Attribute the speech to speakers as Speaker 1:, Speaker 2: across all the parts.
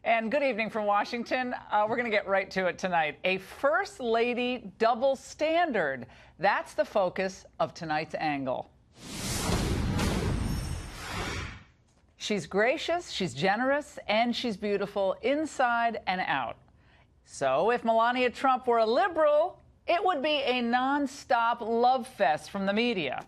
Speaker 1: And good evening from Washington. We're going to get right to it tonight. A First Lady double standard. That's the focus of tonight's angle. She's gracious, she's generous, and she's beautiful inside and out. So if Melania Trump were a liberal, it would be a nonstop love fest from the media.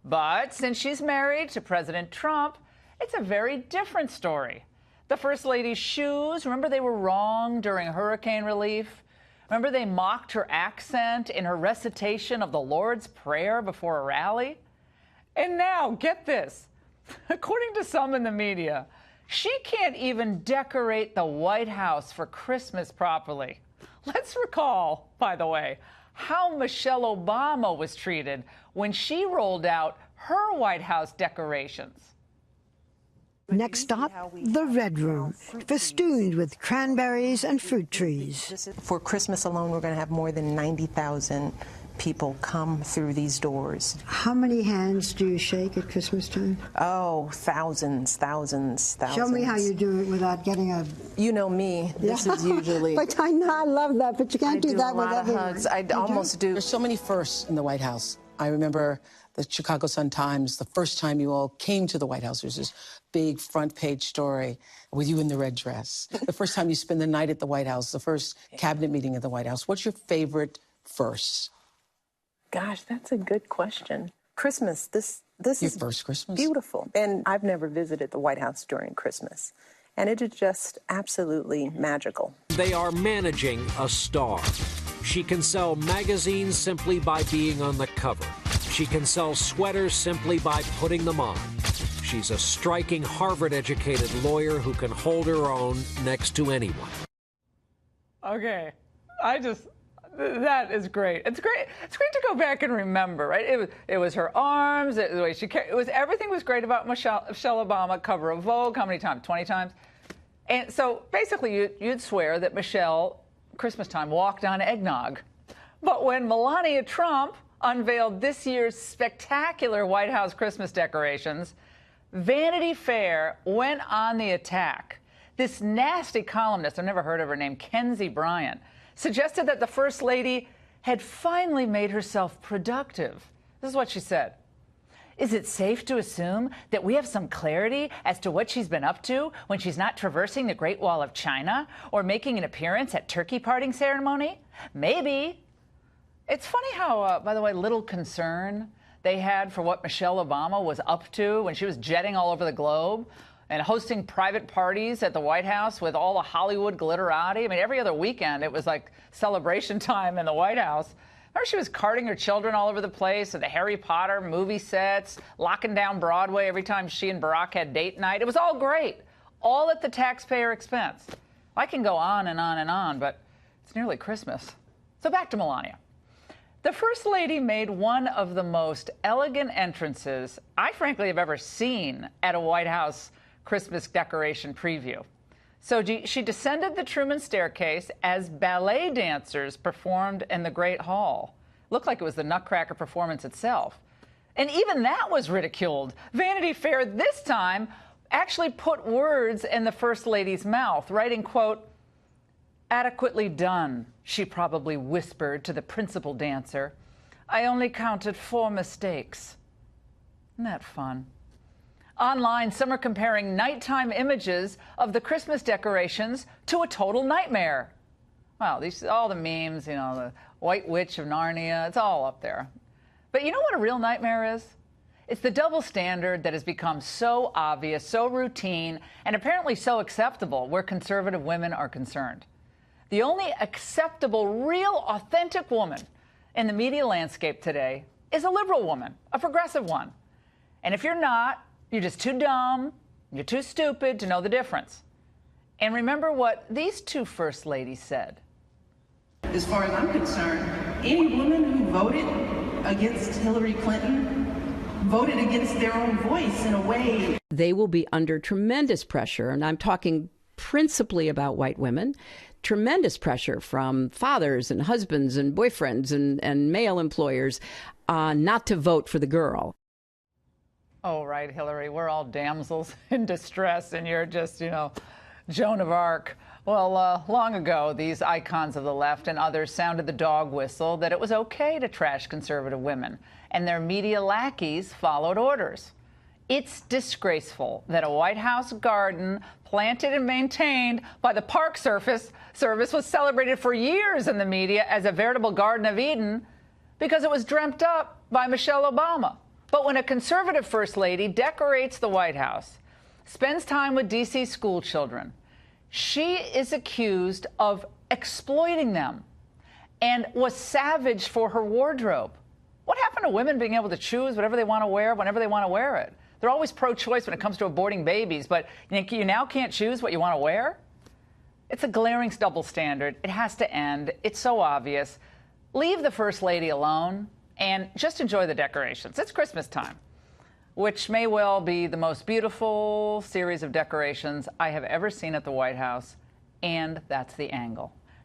Speaker 1: But since she's married to President Trump, it's a very different story. The First Lady's shoes, remember they were wrong during hurricane relief? Remember they mocked her accent in her recitation of the Lord's Prayer before a rally? And now, get this, according to some in the media, she can't even decorate the White House for Christmas properly. Let's recall, by the way, how Michelle Obama was treated when she rolled out her White House decorations.
Speaker 2: Next stop, the Red Room, festooned with cranberries and fruit trees.
Speaker 3: For Christmas alone, we're going to have more than 90,000 people come through these doors.
Speaker 2: How many hands do you shake at Christmas time?
Speaker 3: Oh, thousands.
Speaker 2: Show me how you do it without getting a...
Speaker 3: You know me. This is usually...
Speaker 2: But I know, I love that, but you can't do that with everyone.
Speaker 3: Hugs. I almost do.
Speaker 4: There's so many firsts in the White House. I remember the Chicago Sun-Times, the first time you all came to the White House, there's this big front page story with you in the red dress. The first time you spend the night at the White House, the first cabinet meeting at the White House. What's your favorite first?
Speaker 3: Gosh, that's a good question. Christmas, this
Speaker 4: Your
Speaker 3: is
Speaker 4: first Christmas?
Speaker 3: beautiful. And I've never visited the White House during Christmas. And it is just absolutely magical.
Speaker 5: They are managing a star. She can sell magazines simply by being on the cover. She can sell sweaters simply by putting them on. She's a striking Harvard-educated lawyer who can hold her own next to anyone.
Speaker 1: Okay, that is great. It's great to go back and remember, right? It was her arms, the way she carried, everything was great about Michelle Obama, cover of Vogue, how many times? 20 times? And so basically you'd swear that Michelle, Christmas time, walked on eggnog. But when Melania Trump unveiled this year's spectacular White House Christmas decorations, Vanity Fair went on the attack. This nasty columnist, I've never heard of her name, Kenzie Bryant, suggested that the First Lady had finally made herself productive. This is what she said. Is it safe to assume that we have some clarity as to what she's been up to when she's not traversing the Great Wall of China or making an appearance at turkey parting ceremony? Maybe. It's funny how, by the way, little concern they had for what Michelle Obama was up to when she was jetting all over the globe and hosting private parties at the White House with all the Hollywood glitterati. I mean, every other weekend it was like celebration time in the White House. Remember she was carting her children all over the place at the Harry Potter movie sets, locking down Broadway every time she and Barack had date night. It was all great, all at the taxpayer expense. I can go on and on and on, but it's nearly Christmas. So back to Melania. The First Lady made one of the most elegant entrances I frankly have ever seen at a White House Christmas decoration preview. So she descended the Truman Staircase as ballet dancers performed in the Great Hall. Looked like it was the Nutcracker performance itself. And even that was ridiculed. Vanity Fair this time actually put words in the First Lady's mouth, writing, quote, "Adequately done," she probably whispered to the principal dancer. "I only counted 4 mistakes." Isn't that fun? Online, some are comparing nighttime images of the Christmas decorations to a total nightmare. Well, all the memes, you know, the White Witch of Narnia, it's all up there. But you know what a real nightmare is? It's the double standard that has become so obvious, so routine, and apparently so acceptable where conservative women are concerned. The only acceptable, real, authentic woman in the media landscape today is a liberal woman, a progressive one. And if you're not, you're just too dumb, you're too stupid to know the difference. And remember what these two First Ladies said.
Speaker 6: As far as I'm concerned, any woman who voted against Hillary Clinton voted against their own voice in a way.
Speaker 7: They will be under tremendous pressure, and I'm talking principally about white women, tremendous pressure from fathers and husbands and boyfriends and male employers not to vote for the girl.
Speaker 1: Oh, right, Hillary, we're all damsels in distress, and you're just, you know, Joan of Arc. Well, long ago, these icons of the left and others sounded the dog whistle that it was okay to trash conservative women, and their media lackeys followed orders. It's disgraceful that a White House garden planted and maintained by the Park Service was celebrated for years in the media as a veritable Garden of Eden because it was dreamt up by Michelle Obama. But when a conservative first lady decorates the White House, spends time with D.C. school children, she is accused of exploiting them and was savaged for her wardrobe. What happened to women being able to choose whatever they want to wear whenever they want to wear it? They're always pro-choice when it comes to aborting babies, but you now can't choose what you want to wear? It's a glaring double standard. It has to end. It's so obvious. Leave the First Lady alone and just enjoy the decorations. It's Christmas time, which may well be the most beautiful series of decorations I have ever seen at the White House, and that's the angle.